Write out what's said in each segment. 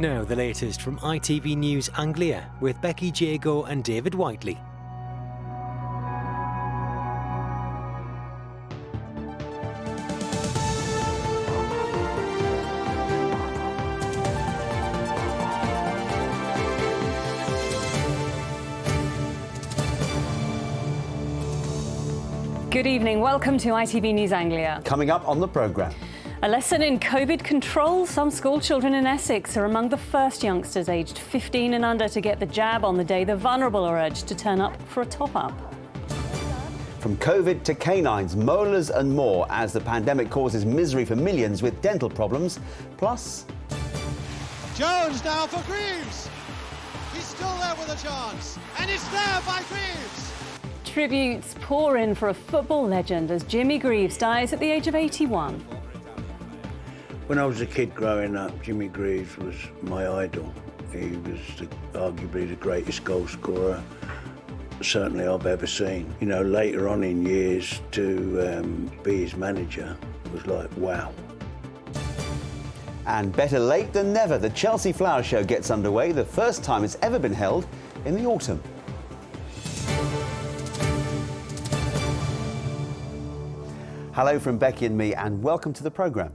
Now the latest from ITV News Anglia with Becky, Jago and David Whiteley. Good evening. Welcome to ITV News Anglia. Coming up on the programme. A lesson in COVID control. Some school children in Essex are among the first youngsters aged 15 and under to get the jab on the day the vulnerable are urged to turn up for a top-up. From COVID to canines, molars and more as the pandemic causes misery for millions with dental problems. Plus... Jones now for Greaves. He's still there with a chance. And it's there by Greaves. Tributes pour in for a football legend as Jimmy Greaves dies at the age of 81. When I was a kid growing up, Jimmy Greaves was my idol. He was arguably the greatest goal scorer certainly I've ever seen. You know, later on in years to be his manager was like, wow. And better late than never, the Chelsea Flower Show gets underway, the first time it's ever been held in the autumn. Hello from Becky and me, and welcome to the programme.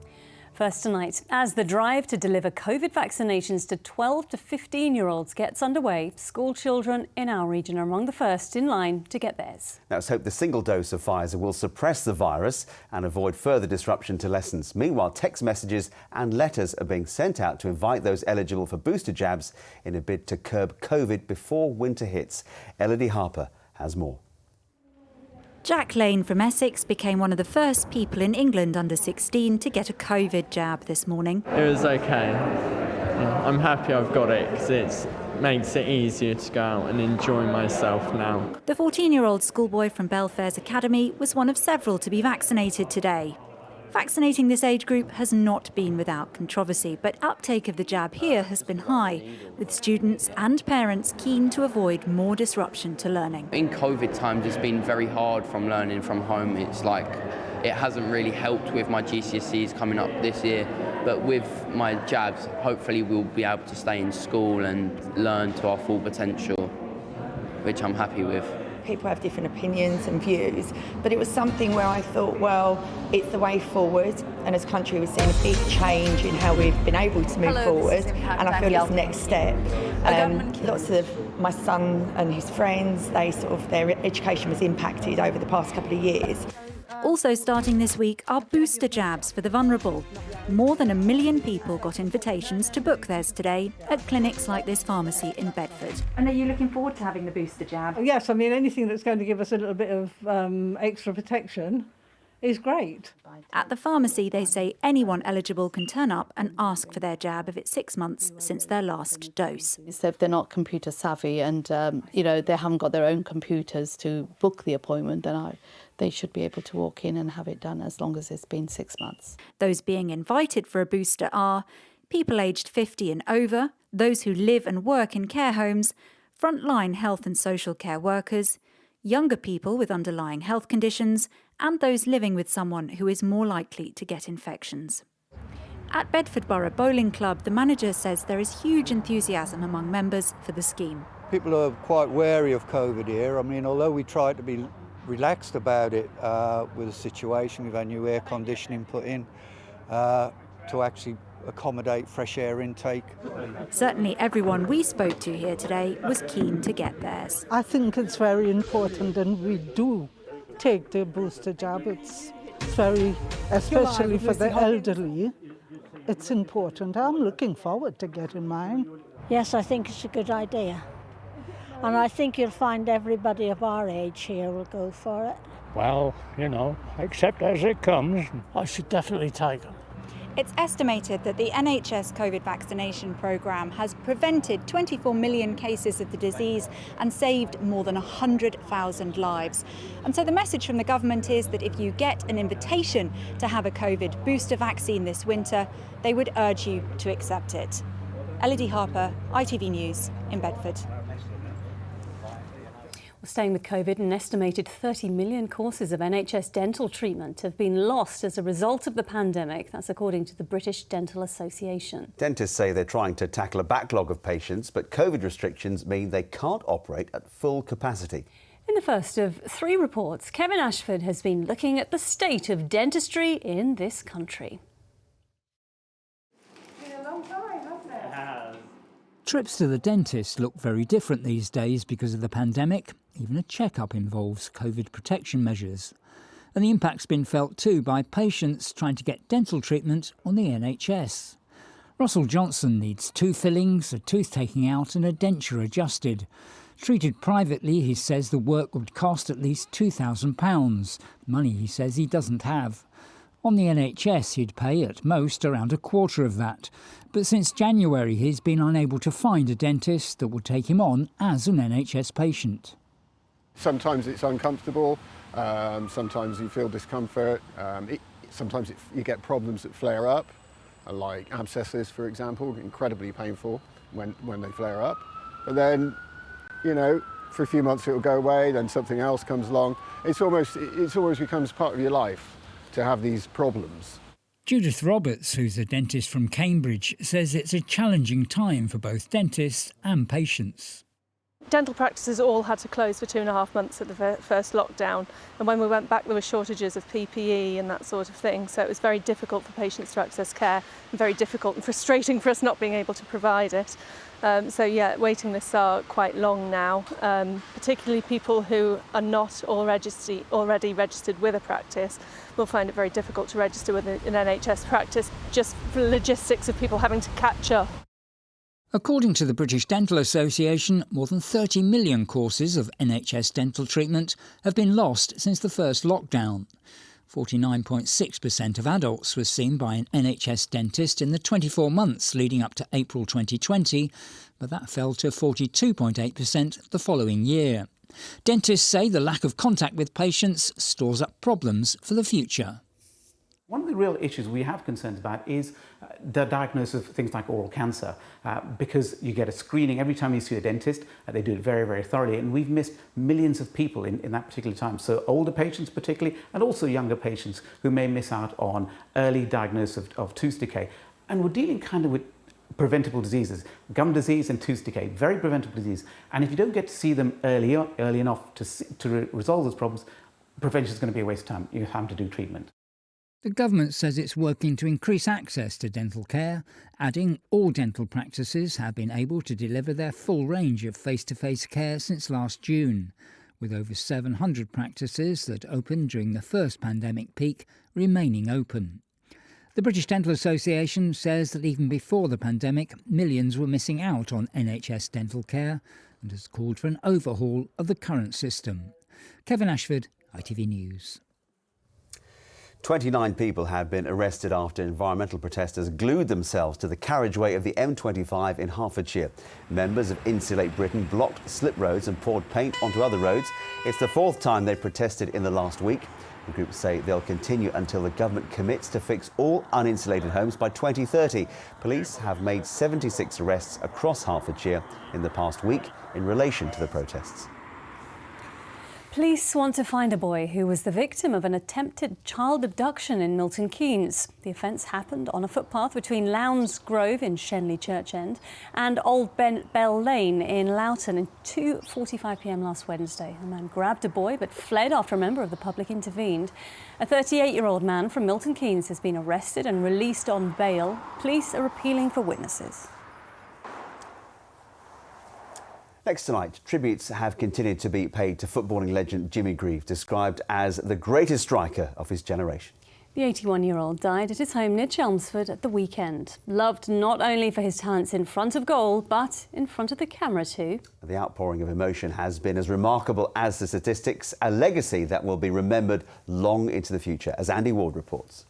First tonight, as the drive to deliver COVID vaccinations to 12 to 15-year-olds gets underway, school children in our region are among the first in line to get theirs. Now, let's hope the single dose of Pfizer will suppress the virus and avoid further disruption to lessons. Meanwhile, text messages and letters are being sent out to invite those eligible for booster jabs in a bid to curb COVID before winter hits. Elodie Harper has more. Jack Lane from Essex became one of the first people in England under 16 to get a COVID jab this morning. It was okay. I'm happy I've got it because it makes it easier to go out and enjoy myself now. The 14-year-old schoolboy from Belfair's Academy was one of several to be vaccinated today. Vaccinating this age group has not been without controversy, but uptake of the jab here has been high, with students and parents keen to avoid more disruption to learning. In COVID times, it's been very hard from learning from home. It's like it hasn't really helped with my GCSEs coming up this year, but with my jabs, hopefully we'll be able to stay in school and learn to our full potential, which I'm happy with. People have different opinions and views, but it was something where I thought, well, it's the way forward, and as a country we've seen a big change in how we've been able to move forward, and I feel it's the next step. Lots of my son and his friends, their education was impacted over the past couple of years. Also starting this week are booster jabs for the vulnerable. More than 1 million people got invitations to book theirs today at clinics like this pharmacy in Bedford. And are you looking forward to having the booster jab? Yes, I mean, anything that's going to give us a little bit of extra protection is great. At the pharmacy, they say anyone eligible can turn up and ask for their jab if it's 6 months since their last dose. So if they're not computer savvy and, they haven't got their own computers to book the appointment, then they should be able to walk in and have it done as long as it's been 6 months. Those being invited for a booster are people aged 50 and over, those who live and work in care homes, frontline health and social care workers, younger people with underlying health conditions, and those living with someone who is more likely to get infections. At Bedford Borough Bowling Club, the manager says there is huge enthusiasm among members for the scheme. People are quite wary of COVID here. I mean, although we try to be relaxed about it with the situation, we've had new air conditioning put in to actually accommodate fresh air intake. Certainly everyone we spoke to here today was keen to get theirs. I think it's very important, and we do take the booster jab. It's very, especially for the elderly, it's important. I'm looking forward to getting mine. Yes, I think it's a good idea. And I think you'll find everybody of our age here will go for it. Well, accept as it comes. I should definitely take it. It's estimated that the NHS COVID vaccination programme has prevented 24 million cases of the disease and saved more than 100,000 lives. And so the message from the government is that if you get an invitation to have a COVID booster vaccine this winter, they would urge you to accept it. Elodie Harper, ITV News in Bedford. Staying with COVID, an estimated 30 million courses of NHS dental treatment have been lost as a result of the pandemic. That's according to the British Dental Association. Dentists say they're trying to tackle a backlog of patients, but COVID restrictions mean they can't operate at full capacity. In the first of 3 reports, Kevin Ashford has been looking at the state of dentistry in this country. Trips to the dentist look very different these days because of the pandemic. Even a checkup involves COVID protection measures. And the impact's been felt too by patients trying to get dental treatment on the NHS. Russell Johnson needs 2 fillings, a tooth taking out and a denture adjusted. Treated privately, he says the work would cost at least £2,000, money he says he doesn't have. On the NHS, he'd pay at most around a quarter of that. But since January, he's been unable to find a dentist that will take him on as an NHS patient. Sometimes it's uncomfortable, sometimes you feel discomfort, sometimes you get problems that flare up, like abscesses, for example, incredibly painful when they flare up. But then, you know, for a few months it'll go away, then something else comes along. It always becomes part of your life to have these problems. Judith Roberts, who's a dentist from Cambridge, says it's a challenging time for both dentists and patients. Dental practices all had to close for 2.5 months at the first lockdown, and when we went back there were shortages of PPE and that sort of thing, so it was very difficult for patients to access care and very difficult and frustrating for us not being able to provide it. So yeah, waiting lists are quite long now, particularly people who are not already registered with a practice will find it very difficult to register with an NHS practice, just for logistics of people having to catch up. According to the British Dental Association, more than 30 million courses of NHS dental treatment have been lost since the first lockdown. 49.6% of adults was seen by an NHS dentist in the 24 months leading up to April 2020, but that fell to 42.8% the following year. Dentists say the lack of contact with patients stores up problems for the future. One of the real issues we have concerns about is the diagnosis of things like oral cancer, because you get a screening every time you see a dentist. They do it very, very thoroughly, and we've missed millions of people in that particular time. So older patients particularly, and also younger patients who may miss out on early diagnosis of tooth decay. And we're dealing kind of with preventable diseases, gum disease and tooth decay, very preventable disease. And if you don't get to see them early enough to resolve those problems, prevention is going to be a waste of time. You have to do treatment. The government says it's working to increase access to dental care, adding all dental practices have been able to deliver their full range of face-to-face care since last June, with over 700 practices that opened during the first pandemic peak remaining open. The British Dental Association says that even before the pandemic, millions were missing out on NHS dental care and has called for an overhaul of the current system. Kevin Ashford, ITV News. 29 people have been arrested after environmental protesters glued themselves to the carriageway of the M25 in Hertfordshire. Members of Insulate Britain blocked slip roads and poured paint onto other roads. It's the 4th time they protested in the last week. The group say they'll continue until the government commits to fix all uninsulated homes by 2030. Police have made 76 arrests across Hertfordshire in the past week in relation to the protests. Police want to find a boy who was the victim of an attempted child abduction in Milton Keynes. The offence happened on a footpath between Lowndes Grove in Shenley Church End and Old Bell Lane in Loughton at 2:45 p.m. last Wednesday. The man grabbed a boy but fled after a member of the public intervened. A 38-year-old man from Milton Keynes has been arrested and released on bail. Police are appealing for witnesses. Next tonight, tributes have continued to be paid to footballing legend Jimmy Greaves, described as the greatest striker of his generation. The 81-year-old died at his home near Chelmsford at the weekend. Loved not only for his talents in front of goal, but in front of the camera too. The outpouring of emotion has been as remarkable as the statistics, a legacy that will be remembered long into the future, as Andy Ward reports.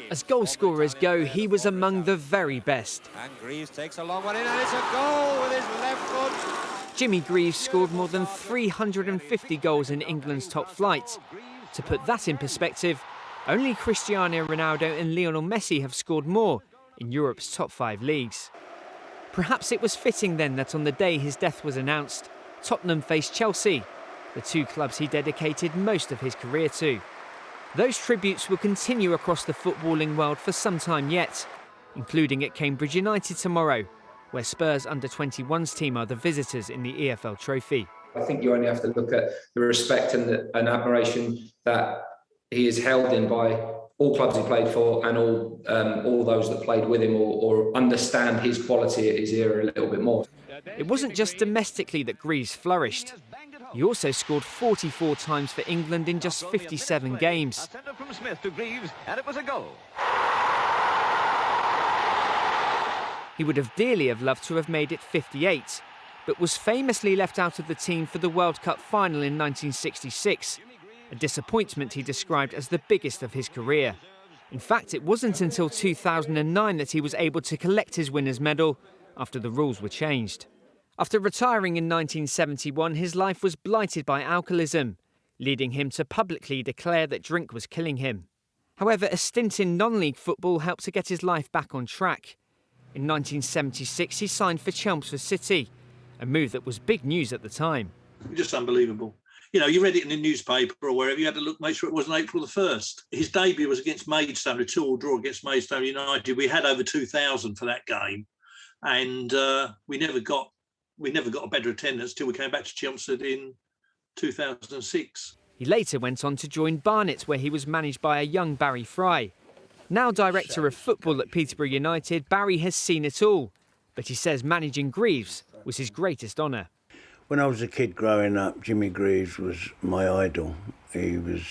As goal scorers go, he was among the very best. And Greaves takes a long one in, and it's a goal with his left foot. Jimmy Greaves scored more than 350 goals in England's top flight. To put that in perspective, only Cristiano Ronaldo and Lionel Messi have scored more in Europe's top 5 leagues. Perhaps it was fitting then that on the day his death was announced, Tottenham face Chelsea, the two clubs he dedicated most of his career to. Those tributes will continue across the footballing world for some time yet, including at Cambridge United tomorrow, where Spurs under-21s team are the visitors in the EFL Trophy. I think you only have to look at the respect and admiration that he is held in by all clubs he played for and all those that played with him or understand his quality at his era a little bit more. It wasn't just domestically that Greaves flourished. He also scored 44 times for England in just 57 games. From Smith to Greaves, and it was a goal. He would have dearly loved to have made it 58, but was famously left out of the team for the World Cup final in 1966, a disappointment he described as the biggest of his career. In fact, it wasn't until 2009 that he was able to collect his winner's medal after the rules were changed. After retiring in 1971, his life was blighted by alcoholism, leading him to publicly declare that drink was killing him. However, a stint in non-league football helped to get his life back on track. In 1976, he signed for Chelmsford City, a move that was big news at the time. Just unbelievable. You know, you read it in the newspaper or wherever, you had to look, make sure it wasn't April the 1st. His debut was against Maidstone, a 2-2 draw against Maidstone United. We had over 2,000 for that game, and we never got a better attendance till we came back to Chelmsford in 2006. He later went on to join Barnet, where he was managed by a young Barry Fry. Now director of football at Peterborough United, Barry has seen it all, but he says managing Greaves was his greatest honour. When I was a kid growing up, Jimmy Greaves was my idol. He was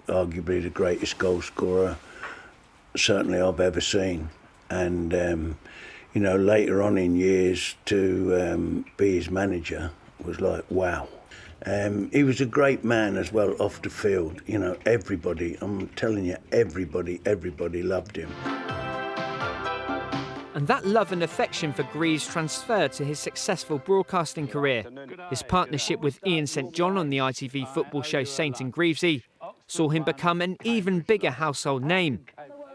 arguably the greatest goal scorer, certainly I've ever seen. And, you know, later on in years to be his manager was like, wow. He was a great man as well off the field. You know, everybody, I'm telling you, everybody loved him. And that love and affection for Greaves transferred to his successful broadcasting career. His partnership with Ian St John on the ITV football show Saint and Greavesy saw him become an even bigger household name.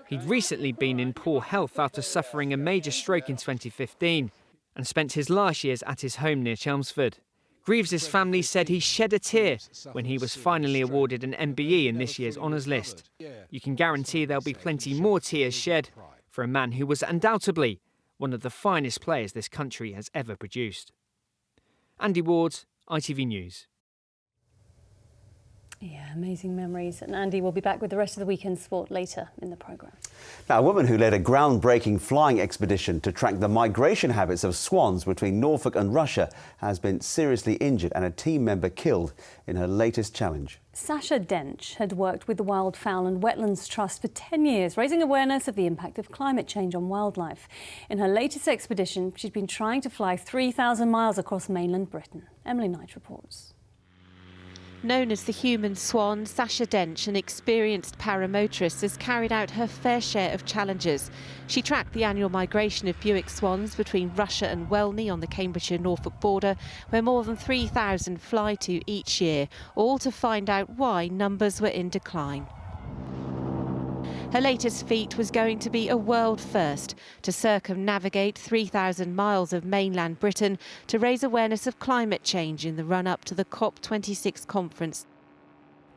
He'd recently been in poor health after suffering a major stroke in 2015 and spent his last years at his home near Chelmsford. Greaves' family said he shed a tear when he was finally awarded an MBE in this year's honours list. You can guarantee there'll be plenty more tears shed for a man who was undoubtedly one of the finest players this country has ever produced. Andy Ward, ITV News. Yeah, amazing memories. And Andy will be back with the rest of the weekend sport later in the programme. Now, a woman who led a groundbreaking flying expedition to track the migration habits of swans between Norfolk and Russia has been seriously injured and a team member killed in her latest challenge. Sasha Dench had worked with the Wildfowl and Wetlands Trust for 10 years, raising awareness of the impact of climate change on wildlife. In her latest expedition, she'd been trying to fly 3,000 miles across mainland Britain. Emily Knight reports. Known as the Human Swan, Sasha Dench, an experienced paramotorist, has carried out her fair share of challenges. She tracked the annual migration of Buick swans between Russia and Wellingborough on the Cambridgeshire-Norfolk border, where more than 3,000 fly to each year, all to find out why numbers were in decline. Her latest feat was going to be a world first, to circumnavigate 3,000 miles of mainland Britain to raise awareness of climate change in the run-up to the COP26 conference.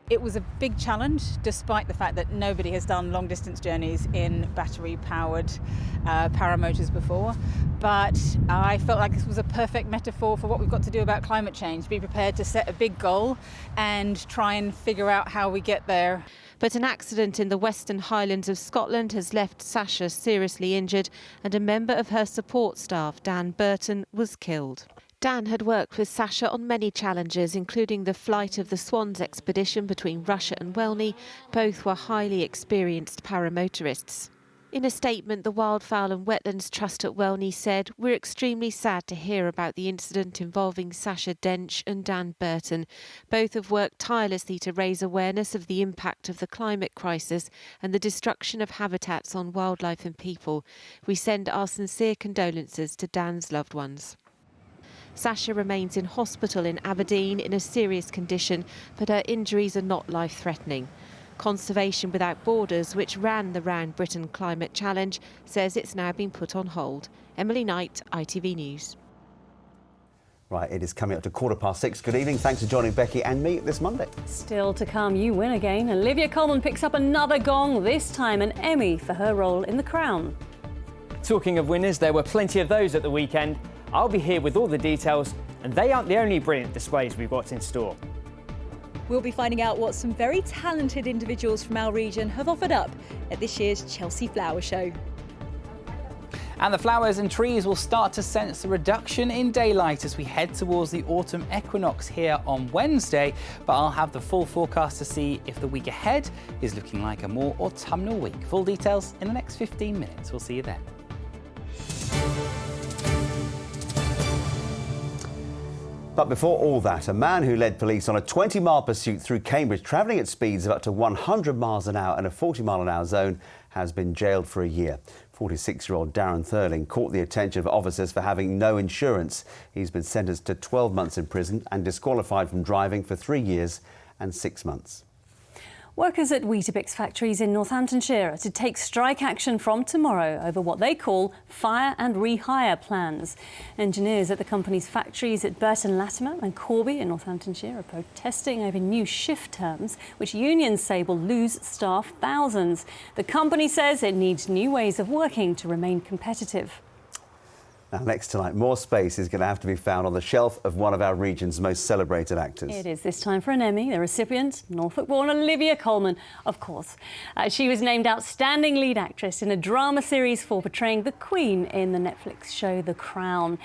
It was a big challenge, despite the fact that nobody has done long-distance journeys in battery-powered paramotors before. But I felt like this was a perfect metaphor for what we've got to do about climate change. Be prepared to set a big goal and try and figure out how we get there. But an accident in the Western Highlands of Scotland has left Sasha seriously injured, and a member of her support staff, Dan Burton, was killed. Dan had worked with Sasha on many challenges, including the flight of the Swans expedition between Russia and Wellingborough. Both were highly experienced paramotorists. In a statement, the Wildfowl and Wetlands Trust at Wellingborough said, "We're extremely sad to hear about the incident involving Sasha Dench and Dan Burton. Both have worked tirelessly to raise awareness of the impact of the climate crisis and the destruction of habitats on wildlife and people. We send our sincere condolences to Dan's loved ones." Sasha remains in hospital in Aberdeen in a serious condition, but her injuries are not life-threatening. Conservation Without Borders, which ran the Round Britain Climate Challenge, says it's now been put on hold. Emily Knight, ITV News. Right, it is coming up to 6:15. Good evening. Thanks for joining Becky and me this Monday. Still to come, you win again. Olivia Colman picks up another gong, this time an Emmy for her role in The Crown. Talking of winners, there were plenty of those at the weekend. I'll be here with all the details, and they aren't the only brilliant displays we've got in store. We'll be finding out what some very talented individuals from our region have offered up at this year's Chelsea Flower Show. And the flowers and trees will start to sense a reduction in daylight as we head towards the autumn equinox here on Wednesday. But I'll have the full forecast to see if the week ahead is looking like a more autumnal week. Full details in the next 15 minutes. We'll see you then. But before all that, a man who led police on a 20-mile pursuit through Cambridge, travelling at speeds of up to 100 miles an hour in a 40-mile-an-hour zone, has been jailed for a year. 46-year-old Darren Thurling caught the attention of officers for having no insurance. He's been sentenced to 12 months in prison and disqualified from driving for 3 years and 6 months. Workers at Weetabix factories in Northamptonshire are to take strike action from tomorrow over what they call fire and rehire plans. Engineers at the company's factories at Burton Latimer and Corrie in Northamptonshire are protesting over new shift terms, which unions say will lose staff thousands. The company says it needs new ways of working to remain competitive. Now, next tonight, more space is going to have to be found on the shelf of one of our region's most celebrated actors. It is this time for an Emmy. The recipient, Norfolk-born Olivia Colman, of course. She was named Outstanding Lead Actress in a drama series for portraying the Queen in the Netflix show The Crown.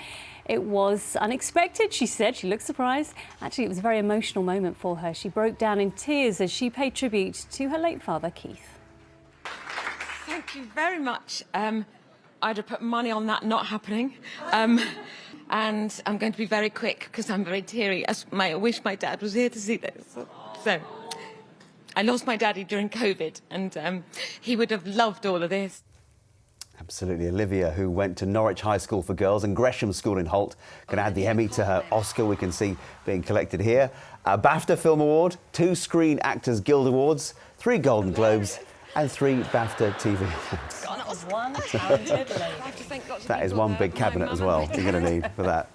It was unexpected, she said. She looked surprised. Actually, it was a very emotional moment for her. She broke down in tears as she paid tribute to her late father, Keith. Thank you very much. I'd have put money on that not happening. And I'm going to be very quick because I'm very teary. I wish my dad was here to see this. So I lost my daddy during COVID and he would have loved all of this. Absolutely. Olivia, who went to Norwich High School for Girls and Gresham School in Holt, can add the Emmy to her Oscar we can see being collected here. A BAFTA Film Award, 2 Screen Actors Guild Awards, 3 Golden Globes and 3 BAFTA TV Awards. One talented lady. That is one big cabinet as well you're going to need for that.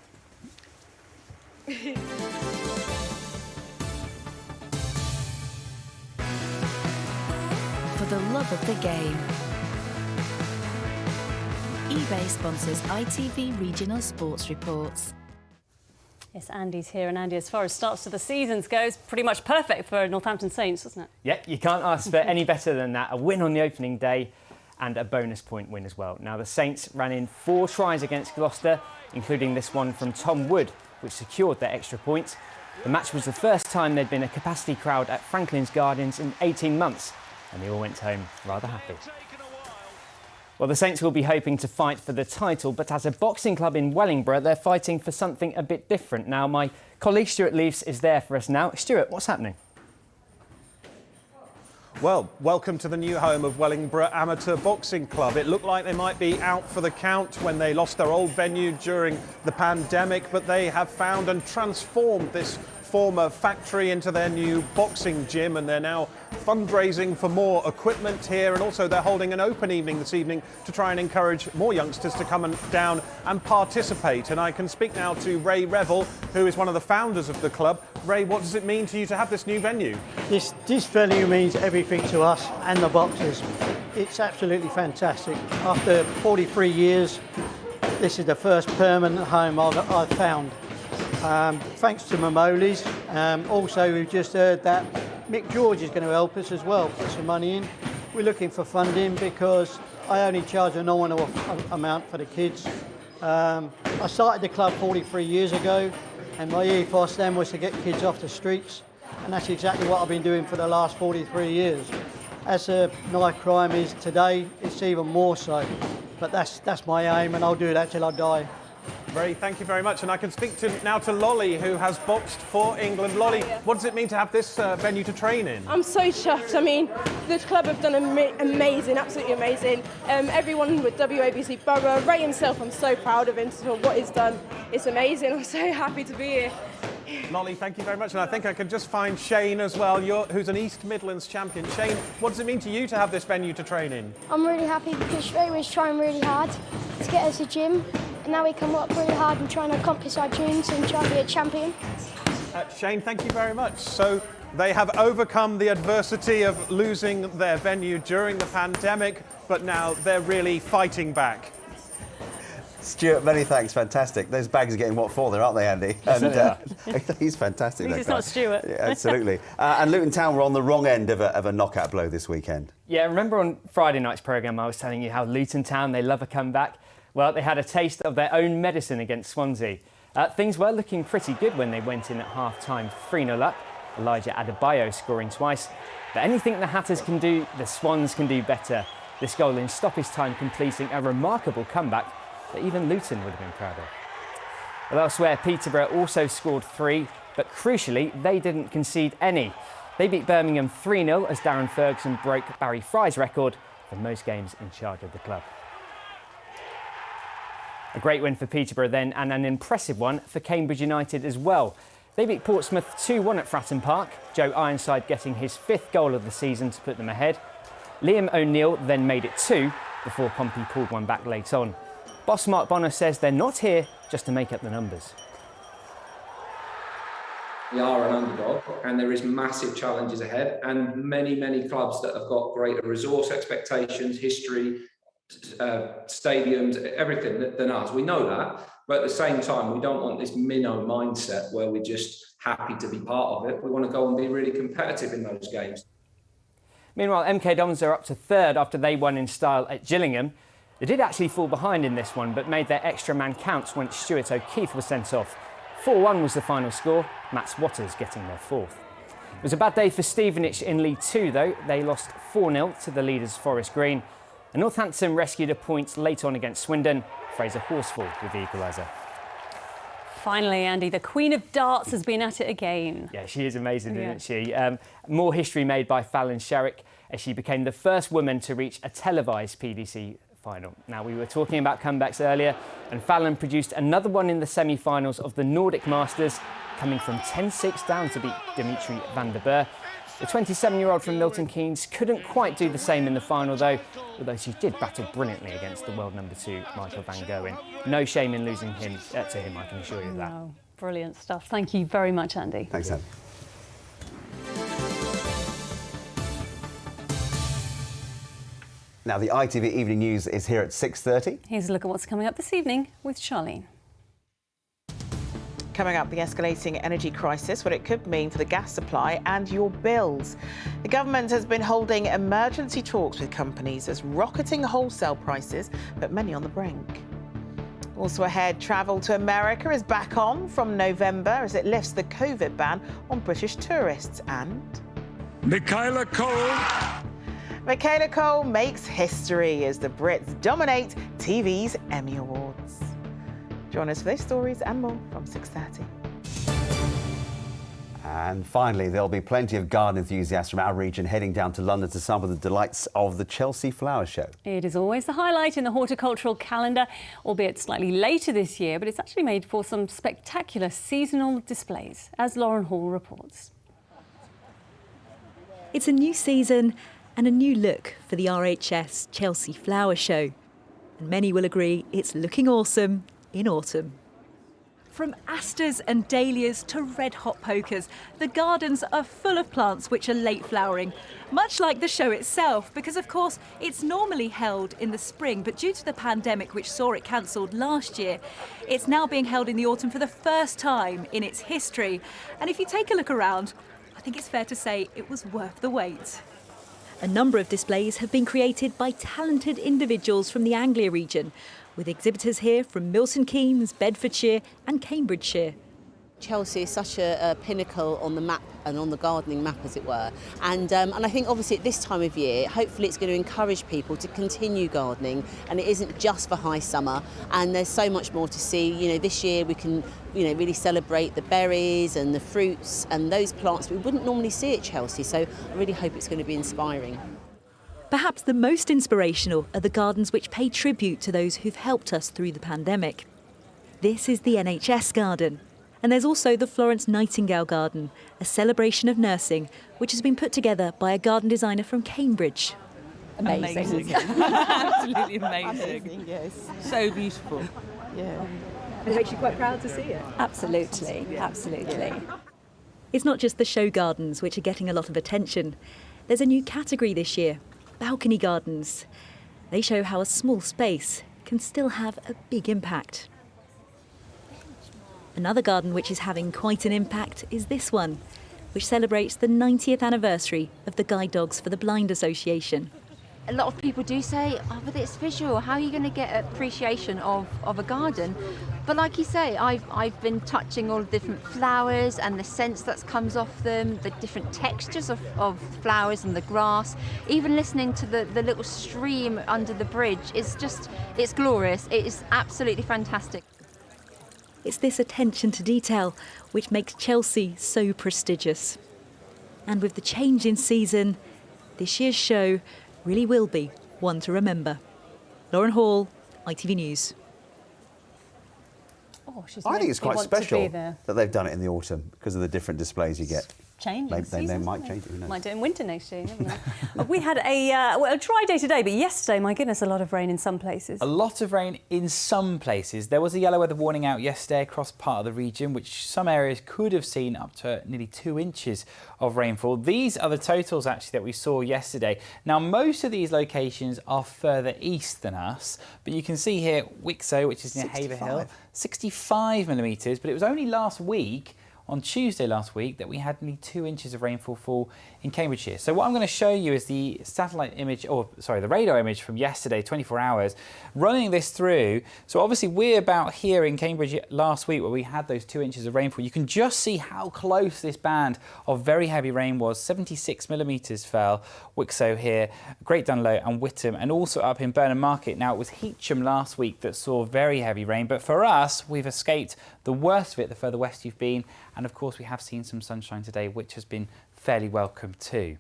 For the love of the game. eBay sponsors ITV Regional Sports Reports. Yes, Andy's here, and Andy, as far as starts to the seasons goes, pretty much perfect for Northampton Saints, wasn't it? Yeah, you can't ask for any better than that. A win on the opening day and a bonus point win as well. Now, the Saints ran in 4 tries against Gloucester, including this one from Tom Wood, which secured their extra point. The match was the first time there'd been a capacity crowd at Franklin's Gardens in 18 months, and they all went home rather happy. Well, the Saints will be hoping to fight for the title, but as a boxing club in Wellingborough, they're fighting for something a bit different. Now, my colleague Stuart Leafs is there for us now. Stuart, what's happening? Well, welcome to the new home of Wellingborough Amateur Boxing Club. It looked like they might be out for the count when they lost their old venue during the pandemic, but they have found and transformed this former factory into their new boxing gym, and they're now fundraising for more equipment here, and also they're holding an open evening this evening to try and encourage more youngsters to come down and participate. And I can speak now to Ray Revel, who is one of the founders of the club. Ray, what does it mean to you to have this new venue? This venue means everything to us and the boxers. It's absolutely fantastic. After 43 years, this is the first permanent home I've found. Thanks to Mamoli's. Also, we've just heard that Mick George is going to help us as well, put some money in. We're looking for funding because I only charge a nominal amount for the kids. I started the club 43 years ago, and my ethos then was to get kids off the streets, and that's exactly what I've been doing for the last 43 years. As knife crime is today, it's even more so. But that's my aim, and I'll do that till I die. Ray, thank you very much. And I can speak now to Lolly, who has boxed for England. Lolly, what does it mean to have this venue to train in? I'm so chuffed. I mean, the club have done amazing, absolutely amazing. Everyone with WABC Borough, Ray himself, I'm so proud of him for what he's done. It's amazing. I'm so happy to be here. Lolly, thank you very much. And I think I can just find Shane as well, who's an East Midlands champion. Shane, what does it mean to you to have this venue to train in? I'm really happy because Ray was trying really hard to get us a gym. now we can work really hard and try and accomplish our dreams and try and be a champion. Shane, thank you very much. So they have overcome the adversity of losing their venue during the pandemic, but now they're really fighting back. Stuart, many thanks. Fantastic. Those bags are getting what for there, aren't they, Andy? Yes, And he's fantastic. At least it's not Stuart. Yeah, absolutely. And Luton Town were on the wrong end of a knockout blow this weekend. Yeah, remember on Friday night's programme I was telling you how Luton Town, they love a comeback? Well, they had a taste of their own medicine against Swansea. Things were looking pretty good when they went in at half-time 3-0 up. Elijah Adebayo scoring twice. But anything the Hatters can do, the Swans can do better. This goal in stoppage time completing a remarkable comeback that even Luton would have been proud of. Well, elsewhere, Peterborough also scored 3, but crucially, they didn't concede any. They beat Birmingham 3-0 as Darren Ferguson broke Barry Fry's record for most games in charge of the club. A great win for Peterborough then, and an impressive one for Cambridge United as well. They beat Portsmouth 2-1 at Fratton Park, Joe Ironside getting his 5th goal of the season to put them ahead. Liam O'Neill then made it 2 before Pompey pulled one back late on. Boss Mark Bonner says they're not here just to make up the numbers. We are an underdog and there is massive challenges ahead, and many clubs that have got greater resource expectations, history, stadiums, everything than us. We know that, but at the same time, we don't want this minnow mindset where we're just happy to be part of it. We want to go and be really competitive in those games. Meanwhile, MK Dons are up to 3rd after they won in style at Gillingham. They did actually fall behind in this one, but made their extra man count when Stuart O'Keefe was sent off. 4-1 was the final score, Matt Watters getting their 4th. It was a bad day for Stevenage in League 2 though. They lost 4-0 to the leaders Forest Green. And Northampton rescued a point late on against Swindon. Fraser Horsfall with the equaliser. Finally, Andy, the Queen of Darts has been at it again. Yeah, she is amazing, isn't she? More history made by Fallon Sherrick as she became the first woman to reach a televised PDC final. Now, we were talking about comebacks earlier, and Fallon produced another one in the semi-finals of the Nordic Masters, coming from 10-6 down to beat Dimitri van der Burg. The 27-year-old from Milton Keynes couldn't quite do the same in the final though, although she did battle brilliantly against the world number 2, Michael van Gerwen. No shame in losing to him, I can assure you of that. No, brilliant stuff. Thank you very much, Andy. Thanks, Andy. Now, the ITV Evening News is here at 6:30. Here's a look at what's coming up this evening with Charlene. Coming up, the escalating energy crisis, what it could mean for the gas supply and your bills. The government has been holding emergency talks with companies as rocketing wholesale prices, but many on the brink. Also ahead, travel to America is back on from November as it lifts the COVID ban on British tourists. And Michaela Cole makes history as the Brits dominate TV's Emmy Awards. Join us for those stories and more from 6:30. And finally, there'll be plenty of garden enthusiasts from our region heading down to London to sample the delights of the Chelsea Flower Show. It is always the highlight in the horticultural calendar, albeit slightly later this year, but it's actually made for some spectacular seasonal displays, as Lauren Hall reports. It's a new season and a new look for the RHS Chelsea Flower Show. And many will agree it's looking awesome in autumn. From asters and dahlias to red-hot pokers, the gardens are full of plants which are late flowering, much like the show itself, because of course it's normally held in the spring, but due to the pandemic which saw it cancelled last year, it's now being held in the autumn for the first time in its history. And if you take a look around, I think it's fair to say it was worth the wait. A number of displays have been created by talented individuals from the Anglia region, with exhibitors here from Milton Keynes, Bedfordshire and Cambridgeshire. Chelsea is such a pinnacle on the map and on the gardening map, as it were. And I think obviously at this time of year, hopefully it's going to encourage people to continue gardening, and it isn't just for high summer. And there's so much more to see. You know, this year we can, really celebrate the berries and the fruits and those plants we wouldn't normally see at Chelsea. So I really hope it's going to be inspiring. Perhaps the most inspirational are the gardens which pay tribute to those who've helped us through the pandemic. This is the NHS garden. And there's also the Florence Nightingale Garden, a celebration of nursing, which has been put together by a garden designer from Cambridge. Amazing. Absolutely amazing. Yes. So beautiful. Yeah. It makes you quite proud to see it. Absolutely, absolutely. It's not just the show gardens which are getting a lot of attention. There's a new category this year, balcony gardens. They show how a small space can still have a big impact. Another garden which is having quite an impact is this one, which celebrates the 90th anniversary of the Guide Dogs for the Blind Association. A lot of people do say, oh, but it's visual, how are you going to get appreciation of a garden? But like you say, I've been touching all the different flowers and the scent that comes off them, the different textures of flowers and the grass, even listening to the little stream under the bridge. It's glorious. It is absolutely fantastic. It's this attention to detail which makes Chelsea so prestigious. And with the change in season, this year's show really will be one to remember. Lauren Hall, ITV News. Oh, I think it's quite special that they've done it in the autumn because of the different displays you get. Changing They might change it. Who knows? Might do it in winter next year. We had a dry day today, but yesterday, my goodness, a lot of rain in some places. A lot of rain in some places. There was a yellow weather warning out yesterday across part of the region, which some areas could have seen up to nearly 2 inches of rainfall. These are the totals actually that we saw yesterday. Now, most of these locations are further east than us, but you can see here Wixow, which is near Haverhill, 65 millimetres, but it was only last week, on Tuesday last week, that we had nearly 2 inches of rainfall fall in Cambridgeshire. So what I'm going to show you is the satellite image, the radar image from yesterday, 24 hours, running this through. So obviously we're about here in Cambridge last week where we had those 2 inches of rainfall. You can just see how close this band of very heavy rain was. 76 millimetres fell, Wixow here, Great Dunlow and Whittam, and also up in Burnham Market. Now it was Heacham last week that saw very heavy rain, but for us, we've escaped the worst of it the further west you've been. And of course, we have seen some sunshine today, which has been fairly welcome too.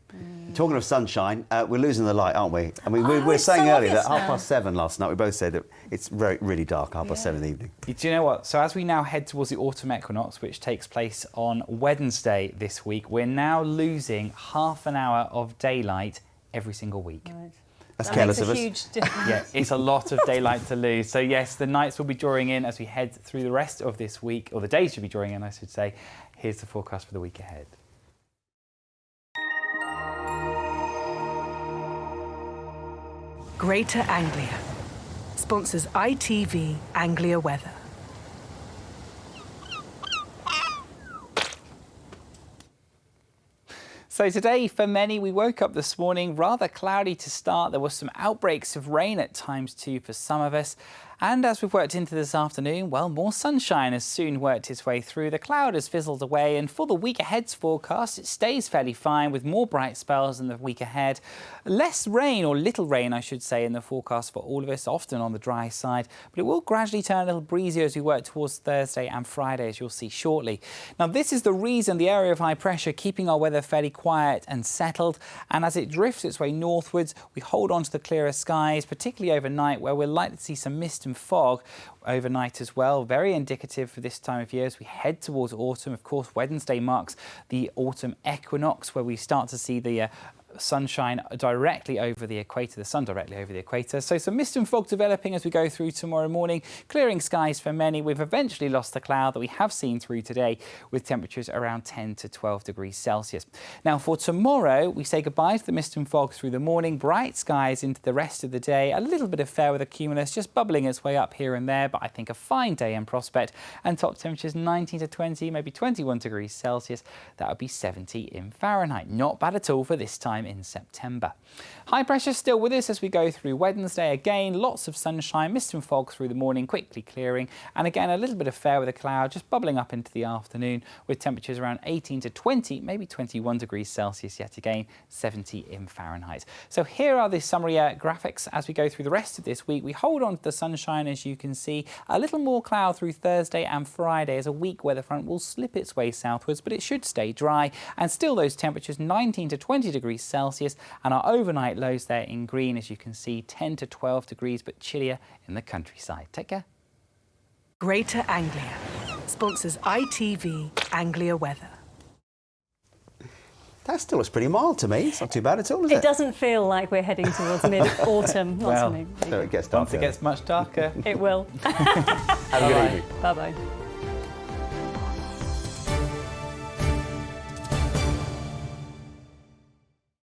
Talking of sunshine, we're losing the light, aren't we? I mean, we were saying earlier that 7:30 last night, we both said that it's really dark, 7:30 in the evening. Do you know what? So as we now head towards the autumn equinox, which takes place on Wednesday this week, we're now losing half an hour of daylight every single week. Right. That's careless of us. Huge difference. Yeah, it's a lot of daylight to lose. So yes, the nights will be drawing in as we head through the rest of this week, or the days should be drawing in, I should say. Here's the forecast for the week ahead. Greater Anglia sponsors ITV Anglia Weather. So today, for many, we woke up this morning rather cloudy to start. There were some outbreaks of rain at times too for some of us. And as we've worked into this afternoon, well, more sunshine has soon worked its way through. The cloud has fizzled away, and for the week ahead's forecast, it stays fairly fine with more bright spells in the week ahead. Less rain, or little rain, I should say, in the forecast for all of us, often on the dry side, but it will gradually turn a little breezier as we work towards Thursday and Friday, as you'll see shortly. Now, this is the reason the area of high pressure keeping our weather fairly quiet and settled, and as it drifts its way northwards, we hold on to the clearer skies, particularly overnight, where we're likely to see some mist and fog overnight as well. Very indicative for this time of year as we head towards autumn. Of course, Wednesday marks the autumn equinox, where we start to see the sunshine directly over the equator, the sun directly over the equator. So some mist and fog developing as we go through tomorrow morning, clearing skies for many. We've eventually lost the cloud that we have seen through today with temperatures around 10 to 12 degrees Celsius. Now for tomorrow, we say goodbye to the mist and fog through the morning, bright skies into the rest of the day, a little bit of fair weather cumulus just bubbling its way up here and there, but I think a fine day in prospect, and top temperatures 19 to 20, maybe 21 degrees Celsius. That would be 70 in Fahrenheit. Not bad at all for this time in September. High pressure still with us as we go through Wednesday. Again, lots of sunshine, mist and fog through the morning, quickly clearing, and again a little bit of fair weather cloud just bubbling up into the afternoon with temperatures around 18 to 20, maybe 21 degrees Celsius yet again, 70 in Fahrenheit. So here are the summary graphics as we go through the rest of this week. We hold on to the sunshine, as you can see. A little more cloud through Thursday and Friday as a weak weather front will slip its way southwards, but it should stay dry, and still those temperatures 19 to 20 degrees Celsius, and our overnight lows there in green, as you can see, 10 to 12 degrees, but chillier in the countryside. Take care. Greater Anglia sponsors ITV Anglia Weather. That still looks pretty mild to me. It's not too bad at all, is it? It doesn't feel like we're heading towards mid-autumn. Well, so it gets darker. Once it gets much darker. It will. Have a good evening. Bye-bye.